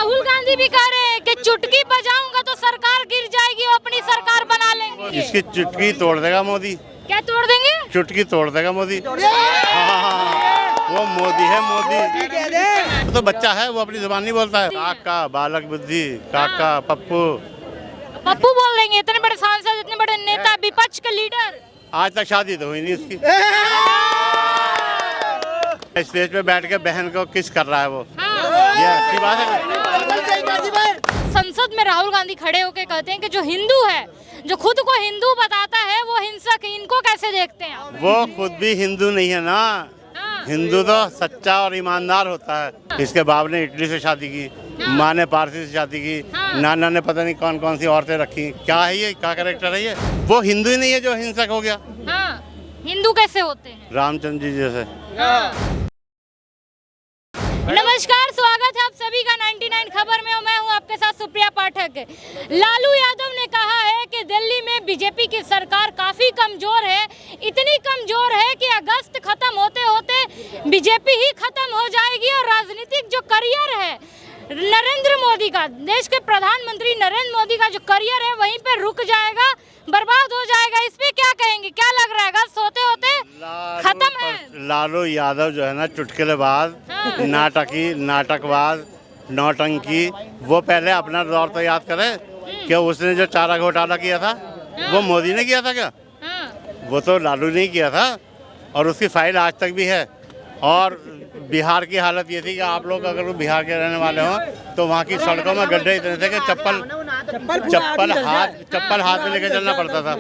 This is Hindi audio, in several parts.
राहुल गांधी भी कह रहे हैं कि चुटकी बजाऊंगा तो सरकार गिर जाएगी, वो अपनी सरकार बना लेंगे। इसकी चुटकी तोड़ देगा मोदी। क्या तोड़ देंगे? चुटकी तोड़ देगा मोदी। हाँ, वो मोदी है, मोदी। वो तो बच्चा है, वो अपनी जुबान नहीं बोलता है। काका, बालक बुद्धि, काका, पप्पू। पप्पू बोल देंगे? इतने बड़े सांसद, इतने बड़े नेता, विपक्ष के लीडर। आज तक शादी तो हुई नहीं उसकी। स्टेज पे बैठ के बहन को किस कर रहा है वो। ये अच्छी बात है। संसद में राहुल गांधी खड़े होकर कहते हैं कि जो हिंदू है, जो खुद को हिंदू बताता है, वो हिंसक है। इनको कैसे देखते हैं आप? वो खुद भी हिंदू नहीं है ना। हिंदू तो सच्चा और ईमानदार होता है। इसके बाप ने इटली से शादी की, माँ ने पारसी से शादी की, नाना ने पता नहीं कौन कौन सी औरतें रखी। क्या है ये, क्या कैरेक्टर है ये? वो हिंदू ही नहीं है जो हिंसक हो गया। हिंदू कैसे होते हैं? रामचंद्र जी जैसे। नमस्कार, स्वागत है आप सभी का 99 खबर में। मैं हूं आपके साथ सुप्रिया पाठक। लालू यादव ने कहा है कि दिल्ली में बीजेपी की सरकार काफी कमजोर है। इतनी कमजोर है कि अगस्त खत्म होते होते बीजेपी ही खत्म हो जाएगी और राजनीतिक जो करियर है नरेंद्र मोदी का, देश के प्रधानमंत्री नरेंद्र मोदी का जो करियर है वहीं पे रुक जाएगा, बर्बाद हो जाएगा। इस पे क्या कहेंगे? क्या लग रहा है अगस्त होते होते खत्म है? लालू यादव जो है ना, चुटकुलेबाज, नाटकबाज, नौटंकी। वो पहले अपना दौर तो याद करे कि उसने जो चारा घोटाला किया था वो मोदी ने किया था क्या? वो तो लालू ने किया था और उसकी फाइल आज तक भी है। और बिहार की हालत ये थी कि आप लोग अगर बिहार के रहने वाले हो तो वहाँ की सड़कों में गड्ढे इतने थे कि चप्पल हाथ में लेकर चलना पड़ता था।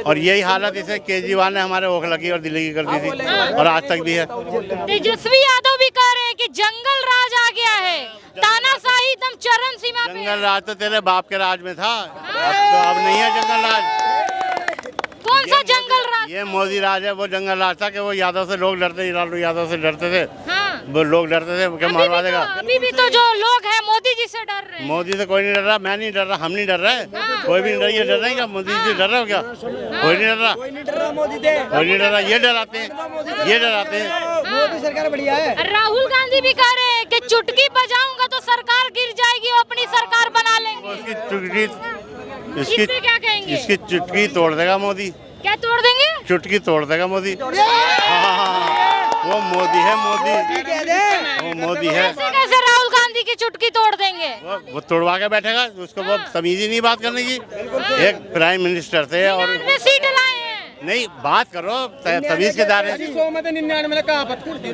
और यही हालत इसे केजरीवाल ने हमारे ओखला और दिल्ली की कर दी थी और आज तक भी है। तेजस्वी यादव भी कह रहे हैं कि जंगल राज आ गया है, तानाशाही एकदम चरम सीमा पे। जंगल राज तो तेरे बाप के राज में था, अब नहीं है जंगल राज। कौन सा जंगल राज? ये मोदी राज है। वो जंगल राज था कि वो यादव से लोग डरते थे, लालू यादव से डरते थे। वो लोग डरते थे कि मारवा देगा। अभी भी तो जो लोग हैं मोदी जी से डर रहे हैं। मोदी से कोई नहीं डर रहा, मैं नहीं डर रहा, हम नहीं डर रहे, कोई भी नहीं डर रहा। ये डर रहे हैं क्या? मोदी जी से डर रहे हो क्या? कोई नहीं डर रहा, कोई नहीं डर रहा। ये डराते हैं, ये डराते हैं। मोदी सरकार बढ़िया है। राहुल गांधी भी कह रहे हैं कि चुटकी बजाऊंगा तो सरकार गिर जाएगी, वो अपनी सरकार बना लेंगे। इसकी क्या कहेंगे? इसकी चुटकी तोड़ देगा मोदी। क्या तोड़ देंगे? चुटकी तोड़ देगा मोदी। हाँ, वो मोदी है, मोदी। वो मोदी है। कैसे राहुल गांधी की चुटकी तोड़ देंगे? वो तोड़वा के बैठेगा, उसको वो तमीज ही नहीं बात करने की। एक प्राइम मिनिस्टर थे और सीट लाए हैं। नहीं, बात करो तमीज के दायरे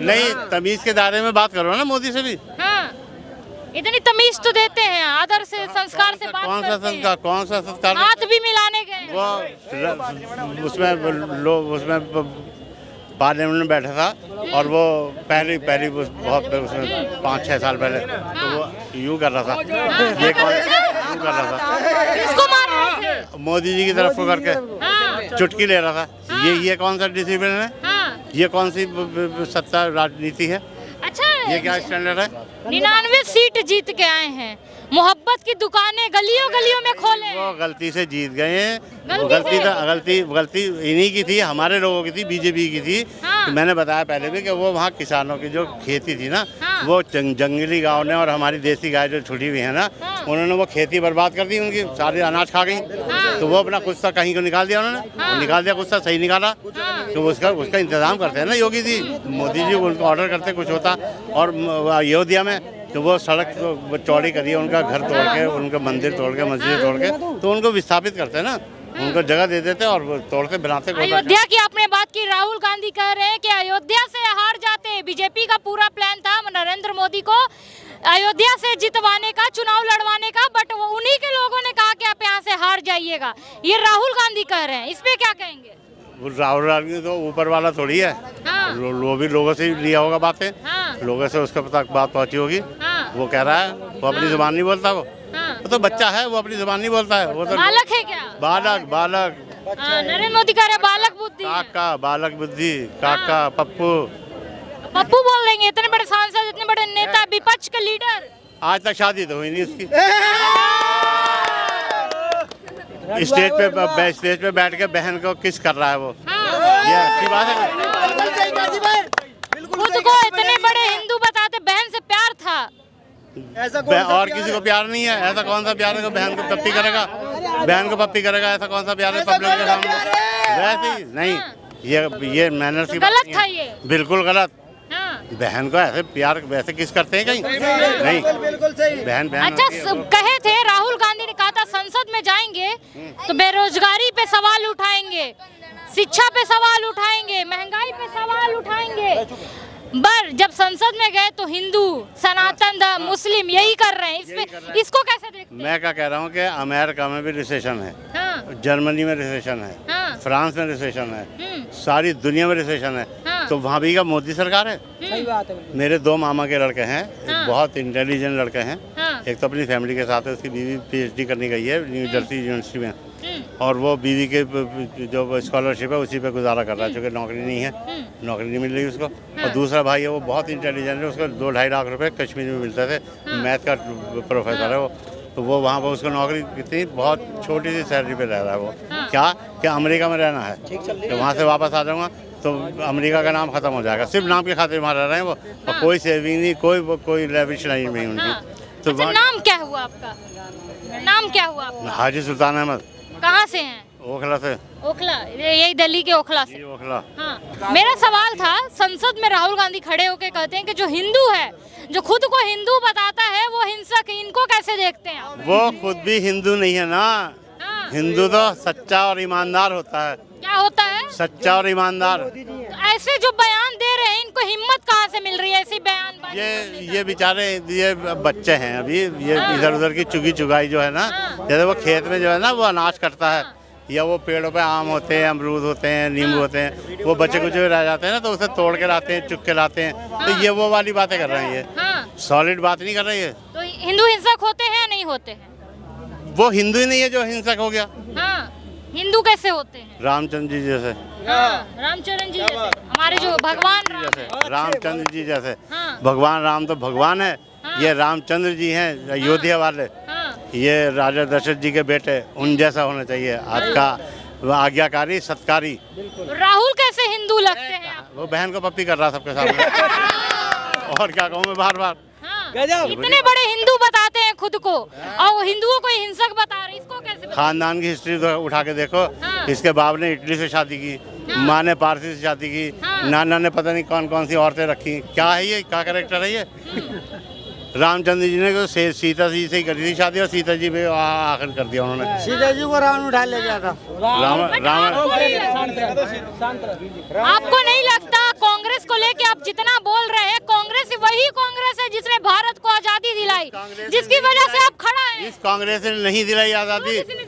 नहीं, तमीज के दायरे में बात करो ना मोदी से भी। इतनी तमीज तो देते हैं, आदर से, संस्कार से बात करते हैं। कौन सा संस्कार? हाथ भी मिलाने गए। वो उसमें पार्लियामेंट में बैठा था और वो पहली बहुत उसमें 5-6 साल पहले तो वो यूं कर रहा था, ये यूं कर रहा था। किसको मार रहे थे? मोदी जी की तरफ को करके चुटकी ले रहा था। ये कौन सा डिसिप्लिन है? ये कौन सी सत्ता राजनीति है? अच्छा, ये क्या स्टैंडर्ड है? 99 सीट जीत के आए हैं, मोहब्बत की दुकानें गलियों में खोले। वो गलती से जीत गए हैं। गलती इन्हीं की थी, हमारे लोगों की थी, बीजेपी की थी। मैंने बताया पहले भी कि वो वहाँ किसानों की जो खेती थी ना, वो जंगली गांव ने और हमारी देसी गाय जो छुटी हुई है ना, उन्होंने वो खेती बर्बाद कर दी, उनकी सारी अनाज खा गई। तो वो अपना गुस्सा कहीं को निकाल दिया उन्होंने, निकाल दिया गुस्सा, सही निकाला। तो उसका इंतजाम करते हैं ना योगी जी, मोदी जी उनको ऑर्डर करते कुछ होता। और अयोध्या में तो वो सड़क तो चौड़ी करी है, उनका घर तोड़ के, उनका मंदिर तोड़ के, मस्जिद तोड़ के, तो उनको विस्थापित करते हैं ना, उनको जगह दे देते और वो तोड़ते बनाते। अयोध्या की आपने बात की, राहुल गांधी कह रहे हैं कि अयोध्या से हार जाते। बीजेपी का पूरा प्लान था नरेंद्र मोदी को अयोध्या से जितवाने का, चुनाव लड़वाने का, बट वो उन्हीं के लोगों ने कहा कि आप यहाँ से हार जाइएगा। ये राहुल गांधी कह रहे हैं, इस पे क्या कहेंगे? राहुल गांधी तो ऊपर वाला थोड़ी है। वो भी लोगों से लिया होगा बातें, लोगों से उसके तक बात पहुंची होगी। वो कह रहा है, वो अपनी जुबान नहीं बोलता। वो तो बच्चा है, वो अपनी जुबान नहीं बोलता है। वो तो बालक है क्या? बालक। नरेंद्र मोदी कह रहे बालक बुद्धि, काका, बालक बुद्धि, काका, पप्पू बोल देंगे? इतने बड़े सांसद, इतने बड़े नेता, विपक्ष के लीडर। आज तक शादी तो हुई नहीं उसकी। स्टेज पे बैठ के बहन को किस कर रहा है वो। ये अच्छी बात है। खुद को इतने बड़े हिंदू बताते, बहन से प्यार था। ऐसा कौन सा और प्यार किसी है? को प्यार नहीं है। ऐसा कौन सा प्यार है कि बहन को पप्पी करेगा, बहन को पप्पी करेगा, ऐसा कौन सा प्यार है ऐसा पब्लिक के कौन सा सामने? प्यार है? वैसे ही नहीं, ये मैनर्स की बात गलत नहीं था है। ये। बिल्कुल गलत। हाँ। बहन को ऐसे प्यार वैसे किस करते हैं कहीं? नहीं, बिल्कुल बिल्कुल सही। बहन बहन अच्छा, होती है, वो- कहे थे राहुल गांधी ने कहा था संसद में जाएंगे तो बेरोजगारी पे सवाल उठाएंगे, शिक्षा पे सवाल उठाएंगे, महंगाई पे सवाल उठाएंगे। पर जब संसद में गए तो हिंदू, सनातन धर्म, मुस्लिम यही कर रहे हैं। इसको कैसे देखते हैं? मैं क्या कह रहा हूँ कि अमेरिका में भी रिसेशन है, हाँ, जर्मनी में रिसेशन है, हाँ, फ्रांस में रिसेशन है, हम्म, सारी दुनिया में रिसेशन है। हाँ। तो वहाँ भी क्या मोदी सरकार है? सही बात है। मेरे 2 मामा के लड़के हैं, हाँ। बहुत इंटेलिजेंट लड़के हैं। हाँ, एक तो अपनी फैमिली के साथ है, उसकी बीवी PhD करने गई है न्यू जर्सी यूनिवर्सिटी में, हम्म, और वो बीवी के जो स्कॉलरशिप है उसी पे गुजारा कर रहा है, क्योंकि नौकरी नहीं है, नौकरी नहीं मिल रही उसको। और दूसरा भाई है वो बहुत इंटेलिजेंट है, उसको 2-2.5 लाख रुपए कश्मीर में मिलते थे, मैथ का प्रोफेसर है वो। तो वो वहाँ पर उसको नौकरी कितनी बहुत छोटी सी सैलरी पे रह रहा है वो। क्या अमेरिका में रहना है? तो वहाँ से वापस आ जाऊँगा तो अमेरिका का नाम खत्म हो जाएगा, सिर्फ नाम के खातिर वहाँ रह रहे हैं वो, और कोई सेविंग नहीं, कोई लेविश नहीं हाँ। उनकी। तो अच्छा, नाम क्या हुआ आपका? नाम क्या हुआ आपका? हाजी सुल्तान अहमद, कहाँ से हैं? ओखला से। ओखला, यही दिल्ली के ओखला से। जी, ओखला। हाँ, मेरा सवाल था, संसद में राहुल गांधी खड़े होके कहते हैं कि जो हिंदू है, जो खुद को हिंदू बताता है, वो हिंसक है। इनको कैसे देखते हैं आप? वो खुद भी हिंदू नहीं है ना। हाँ, हिंदू तो सच्चा और ईमानदार होता है, क्या होता है? सच्चा और ईमानदार। ऐसे जो बयान दे रहे हैं, इनको हिम्मत कहाँ से मिल रही है ऐसी बयान? ये बेचारे ये बच्चे हैं अभी, ये इधर उधर की चुगी चुगाई जो है ना, जैसे वो खेत में जो है ना वो अनाज कटता है, या वो पेड़ों पे आम होते हैं, अमरूद होते हैं, नींबू होते हैं, वो बच्चे कुछ रह जाते हैं ना, तो उसे तोड़ के लाते हैं, चुग के लाते हैं। तो ये वो वाली बातें कर रहे हैं, ये हाँ, सॉलिड बात नहीं कर रही है। तो हिंदू हिंसक होते हैं या नहीं होते हैं? वो हिंदू ही नहीं है जो हिंसक हो गया। हाँ, हिंदू कैसे होते हैं? रामचंद्र जी जैसे, हाँ, रामचरण जी जैसे, हमारे जो भगवान राम है। जैसे रामचंद्र जी जैसे। हाँ, भगवान राम तो भगवान है, हाँ। ये रामचंद्र जी हैं अयोध्या वाले, हाँ, ये राजा दशरथ जी के बेटे, उन जैसा होना चाहिए आपका आज्ञाकारी सत्कारी। राहुल कैसे हिंदू लगते हैं आप? वो बहन को पप्पी कर रहा सबके सामने। और क्या कहूँ मैं बार बार। हाँ, गजब। इतने बड़े हिंदू बताते हैं खुद को, और वो हिंदुओं को हिंसक बता रहे हैं। इसको कैसे बता? खानदान की हिस्ट्री तो उठा के देखो, हाँ। इसके बाप ने इटली से शादी की, माँ ने पारसी से शादी की, हाँ। नाना ने पता नहीं कौन कौन सी औरतें रखी। क्या है ये, क्या कैरेक्टर है ये? रामचंद्र जी ने तो सीता जी से ही करी थी शादी, और सीता जी पे आखिर कर दिया उन्होंने। सीता जी को रावण उठा ले गया था। राम राम आपको नहीं लगता कांग्रेस को लेके आप जितना बोल रहे हैं, कांग्रेस वही कांग्रेस है जिसने भारत को आजादी दिलाई, जिसकी वजह से आप खड़ा हैं? इस कांग्रेस ने नहीं दिलाई आज़ादी, किसी ने